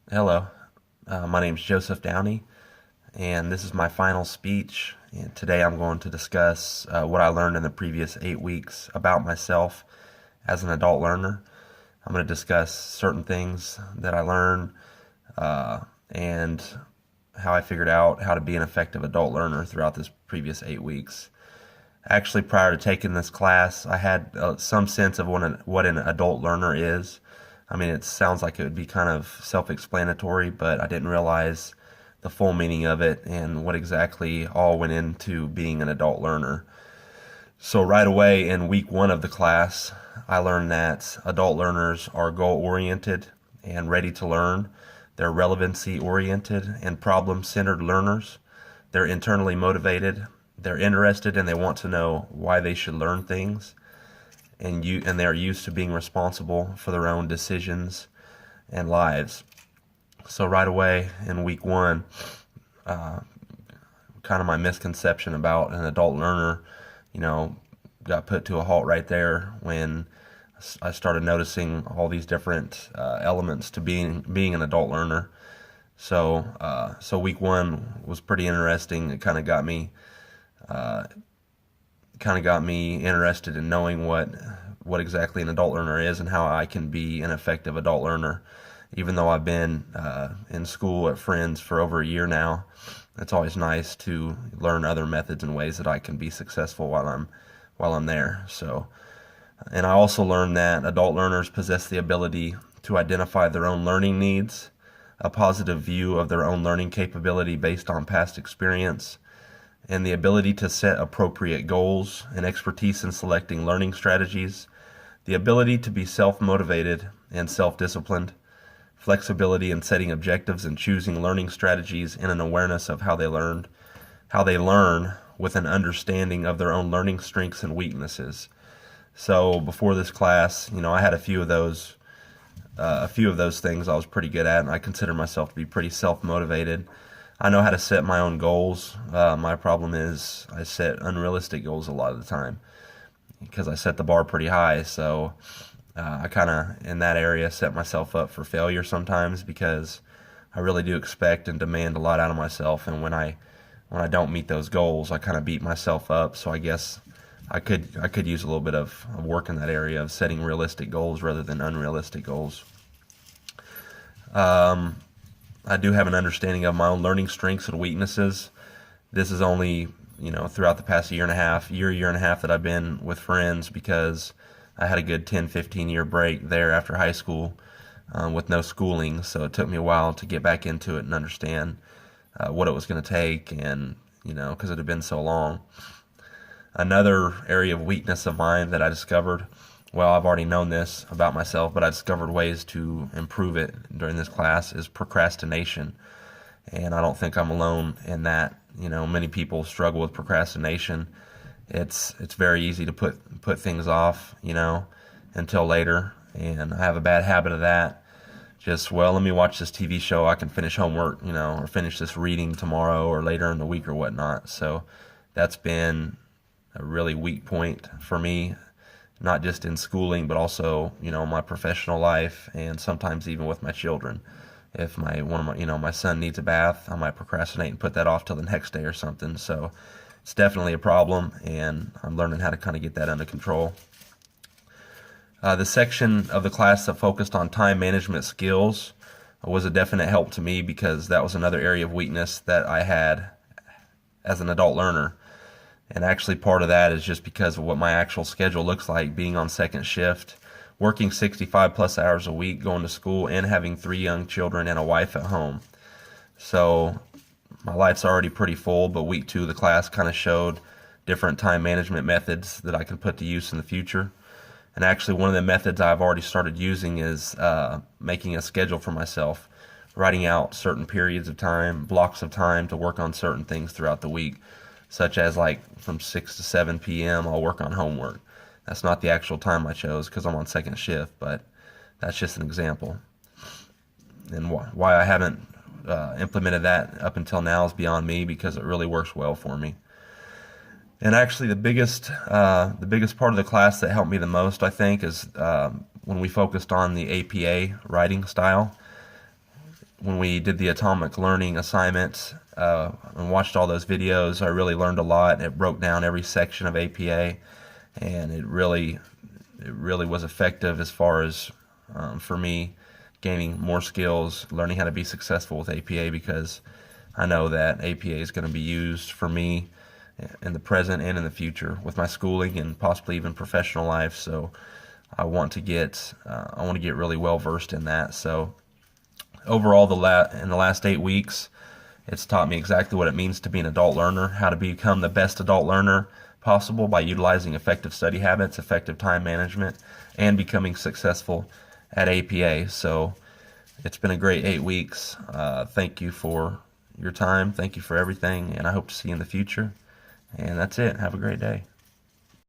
Hello, my name is Joseph Downey, and this is my final speech. And today I'm going to discuss what I learned in the previous 8 weeks about myself as an adult learner. I'm going to discuss certain things that I learned and how I figured out how to be an effective adult learner throughout this previous 8 weeks. Actually, prior to taking this class, I had some sense of what an adult learner is. I mean, it sounds like it would be kind of self-explanatory, but I didn't realize the full meaning of it and what exactly all went into being an adult learner. So right away in week one of the class, I learned that adult learners are goal-oriented and ready to learn. They're relevancy-oriented and problem-centered learners. They're internally motivated. They're interested and they want to know why they should learn things. And they're used to being responsible for their own decisions and lives. So right away in week one, kind of my misconception about an adult learner, you know, got put to a halt right there when I started noticing all these different elements to being an adult learner. So week one was pretty interesting. It kind of got me interested in knowing what exactly an adult learner is and how I can be an effective adult learner. Even though I've been in school at Friends for over a year now, it's always nice to learn other methods and ways that I can be successful while I'm there. And I also learned that adult learners possess the ability to identify their own learning needs, a positive view of their own learning capability based on past experience, and the ability to set appropriate goals and expertise in selecting learning strategies, the ability to be self-motivated and self-disciplined, flexibility in setting objectives and choosing learning strategies, and an awareness of how they learn with an understanding of their own learning strengths and weaknesses. So before this class, I had a few of those things I was pretty good at, and I consider myself to be pretty self-motivated. I know how to set my own goals. My problem is I set unrealistic goals a lot of the time because I set the bar pretty high. So I kind of, in that area, set myself up for failure sometimes because I really do expect and demand a lot out of myself. And when I don't meet those goals, I kind of beat myself up. So I guess I could use a little bit of work in that area of setting realistic goals rather than unrealistic goals. I do have an understanding of my own learning strengths and weaknesses. This is only, throughout the past year and a half that I've been with Friends because I had a good 10, 15 year break there after high school with no schooling. So it took me a while to get back into it and understand what it was going to take and, because it had been so long. Another area of weakness of mine that I discovered, well, I've already known this about myself, but I discovered ways to improve it during this class, is procrastination. And I don't think I'm alone in that. Many people struggle with procrastination. It's very easy to put things off, until later. And I have a bad habit of that. Just, well, let me watch this TV show. I can finish homework, or finish this reading tomorrow or later in the week or whatnot. So that's been a really weak point for me, not just in schooling, but also, my professional life and sometimes even with my children. If my son needs a bath, I might procrastinate and put that off till the next day or something. So it's definitely a problem, and I'm learning how to kind of get that under control. The section of the class that focused on time management skills was a definite help to me because that was another area of weakness that I had as an adult learner. And actually part of that is just because of what my actual schedule looks like, being on second shift, working 65 plus hours a week, going to school, and having 3 young children and a wife at home. So my life's already pretty full, but week 2 of the class kind of showed different time management methods that I can put to use in the future. And actually one of the methods I've already started using is making a schedule for myself, writing out certain periods of time, blocks of time to work on certain things throughout the week, such as like from 6 to 7 p.m. I'll work on homework. That's not the actual time I chose because I'm on second shift, but that's just an example. And why I haven't implemented that up until now is beyond me because it really works well for me. And actually the biggest part of the class that helped me the most, I think, is when we focused on the APA writing style. when we did the atomic learning assignments and watched all those videos, I really learned a lot. It broke down every section of APA, and it really was effective as far as for me gaining more skills, learning how to be successful with APA, because I know that APA is going to be used for me in the present and in the future with my schooling and possibly even professional life. So I want to get really well versed in that. So overall, in the last 8 weeks, it's taught me exactly what it means to be an adult learner, how to become the best adult learner possible by utilizing effective study habits, effective time management, and becoming successful at APA. So it's been a great 8 weeks. Thank you for your time. Thank you for everything, and I hope to see you in the future. And that's it. Have a great day.